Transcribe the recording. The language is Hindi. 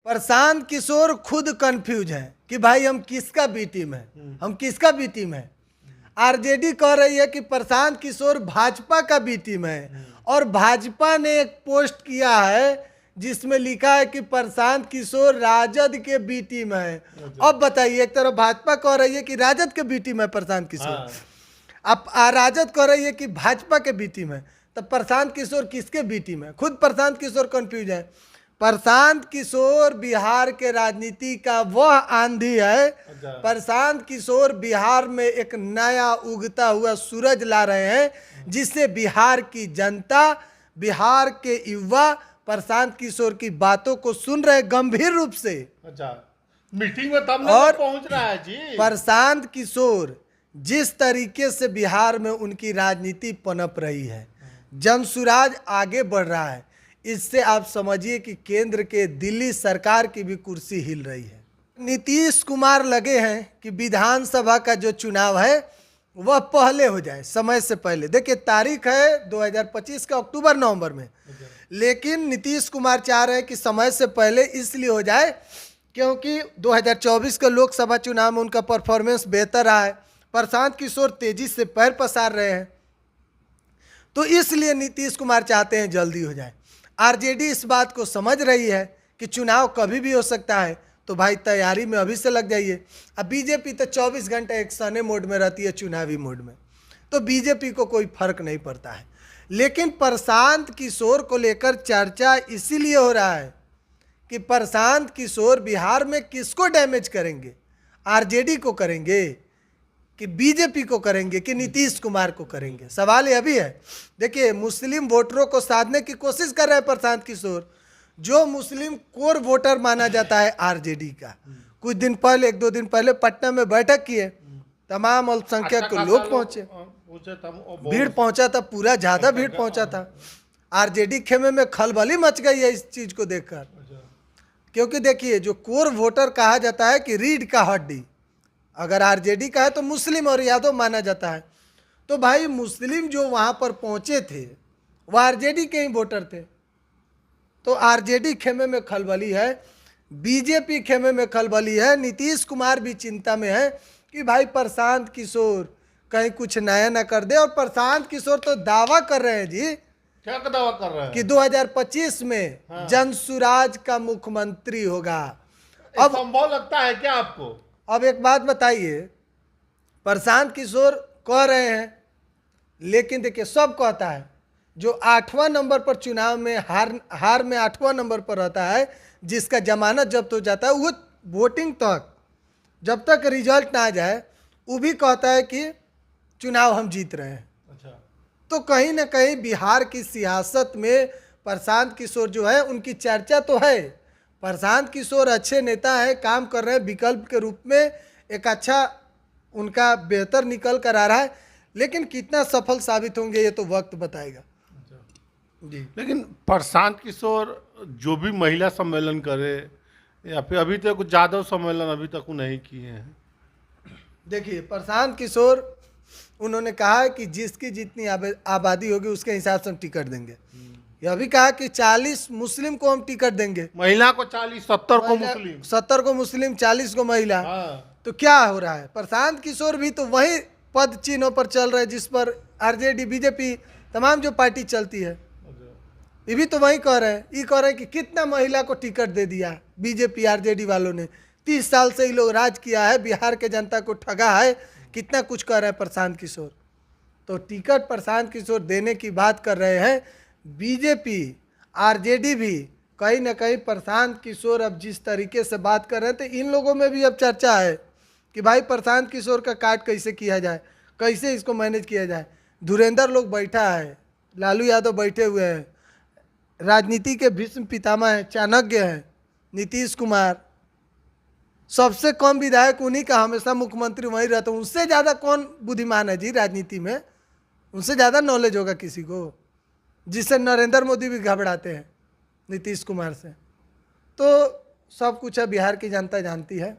प्रशांत किशोर खुद कंफ्यूज है कि भाई हम किसका बी टीम है, हम किसका बी टीम है। आरजेडी कह रही है कि प्रशांत किशोर भाजपा का बी टीम है और भाजपा ने एक पोस्ट किया है जिसमें लिखा है कि प्रशांत किशोर राजद के बी टीम है। अब बताइए, एक तरफ भाजपा कह रही है कि राजद के बी टीम है प्रशांत किशोर, अब राजद कह रही है कि भाजपा के बी टीम है, तो प्रशांत किशोर किसके बी टीम है? खुद प्रशांत किशोर कंफ्यूज है। प्रशांत किशोर बिहार के राजनीति का वह आंधी है। प्रशांत किशोर बिहार में एक नया उगता हुआ सूरज ला रहे हैं, जिससे बिहार की जनता, बिहार के युवा प्रशांत किशोर की बातों को सुन रहे गंभीर रूप से। मीटिंग में तब और पहुंच रहा है जी। प्रशांत किशोर जिस तरीके से बिहार में उनकी राजनीति पनप रही है, जनसुराज आगे बढ़ रहा है, इससे आप समझिए कि केंद्र के दिल्ली सरकार की भी कुर्सी हिल रही है। नीतीश कुमार लगे हैं कि विधानसभा का जो चुनाव है वह पहले हो जाए, समय से पहले। देखिए तारीख है 2025 का अक्टूबर नवंबर में, लेकिन नीतीश कुमार चाह रहे हैं कि समय से पहले इसलिए हो जाए क्योंकि 2024 के लोकसभा चुनाव में उनका परफॉर्मेंस बेहतर रहा है, प्रशांत किशोर तेजी से पैर पसार रहे हैं, तो इसलिए नीतीश कुमार चाहते हैं जल्दी हो जाए। आरजेडी इस बात को समझ रही है कि चुनाव कभी भी हो सकता है, तो भाई तैयारी में अभी से लग जाइए। अब बीजेपी तो 24 घंटे एक्शने मोड में रहती है, चुनावी मोड में, तो बीजेपी को कोई फर्क नहीं पड़ता है। लेकिन प्रशांत किशोर को लेकर चर्चा इसीलिए हो रहा है कि प्रशांत किशोर बिहार में किसको डैमेज करेंगे, आरजेडी को करेंगे कि बीजेपी को करेंगे कि नीतीश कुमार को करेंगे। सवाल यह भी है। देखिए मुस्लिम वोटरों को साधने की कोशिश कर रहे हैं प्रशांत किशोर, जो मुस्लिम कोर वोटर माना जाता है आरजेडी का। कुछ दिन पहले, 1-2 दिन पहले पटना में बैठक किए, तमाम अल्पसंख्यक लोग पहुंचे, भीड़ पहुंचा था, पूरा ज्यादा भीड़ पहुंचा था। आरजेडी खेमे में खलबली मच गई है इस चीज को देखकर, क्योंकि देखिए जो कोर वोटर कहा जाता है कि रीढ़ का हड्डी, अगर आरजेडी का है तो मुस्लिम और यादव माना जाता है। तो भाई मुस्लिम जो वहां पर पहुंचे थे वो आरजेडी के ही वोटर थे, तो आरजेडी खेमे में खलबली है, बीजेपी खेमे में खलबली है। नीतीश कुमार भी चिंता में है कि भाई प्रशांत किशोर कहीं कुछ नया ना कर दे। और प्रशांत किशोर तो दावा कर रहे हैं जी, क्या दावा कर रहे हैं कि 2025 में जनसुराज का मुख्यमंत्री होगा। अब संभव लगता है क्या आपको? अब एक बात बताइए, प्रशांत किशोर कह रहे हैं, लेकिन देखिए सब कहता है जो 8वां नंबर पर चुनाव में हार में 8वां नंबर पर रहता है, जिसका जमानत जब्त हो जाता है, वो वोटिंग तक जब तक रिजल्ट ना आ जाए वो भी कहता है कि चुनाव हम जीत रहे हैं। अच्छा। तो कहीं ना कहीं बिहार की सियासत में प्रशांत किशोर जो है उनकी चर्चा तो है। प्रशांत किशोर अच्छे नेता हैं, काम कर रहे हैं, विकल्प के रूप में एक अच्छा उनका बेहतर निकल कर आ रहा है, लेकिन कितना सफल साबित होंगे ये तो वक्त बताएगा जी। लेकिन प्रशांत किशोर जो भी महिला सम्मेलन करे या फिर अभी तक जादव सम्मेलन अभी तक वो नहीं किए हैं। देखिए प्रशांत किशोर उन्होंने कहा है कि जिसकी जितनी आबादी होगी उसके हिसाब से हम टिकट देंगे। यह भी कहा कि 40 मुस्लिम को हम टिकट देंगे, महिला को 40, 70 को मुस्लिम, 70 को मुस्लिम, 40 को महिला। तो क्या हो रहा है? प्रशांत किशोर भी तो वही पद चिन्हों पर चल रहे हैं जिस पर आरजेडी, बीजेपी, तमाम जो पार्टी चलती है, ये भी तो वही कह रहे हैं। ये कह रहे हैं कि कितना महिला को टिकट दे दिया बीजेपी आरजेडी वालों ने, 30 साल से ये लोग राज किया है, बिहार के जनता को ठगा है, कितना कुछ कर रहे हैं प्रशांत किशोर। तो टिकट प्रशांत किशोर देने की बात कर रहे हैं। बीजेपी, आरजेडी भी कहीं ना कहीं प्रशांत किशोर अब जिस तरीके से बात कर रहे थे, इन लोगों में भी अब चर्चा है कि भाई प्रशांत किशोर का काट कैसे किया जाए, कैसे इसको मैनेज किया जाए। धुरेंद्र लोग बैठा है, लालू यादव बैठे हुए हैं, राजनीति के भीष्म पितामह हैं, चाणक्य हैं नीतीश कुमार, सबसे कम विधायक उन्हीं का, हमेशा मुख्यमंत्री वहीं रहता हूँ। उससे ज़्यादा कौन बुद्धिमान है जी राजनीति में? उनसे ज़्यादा नॉलेज होगा किसी को, जिससे नरेंद्र मोदी भी घबराते हैं नीतीश कुमार से। तो सब कुछ है, बिहार की जनता जानती है।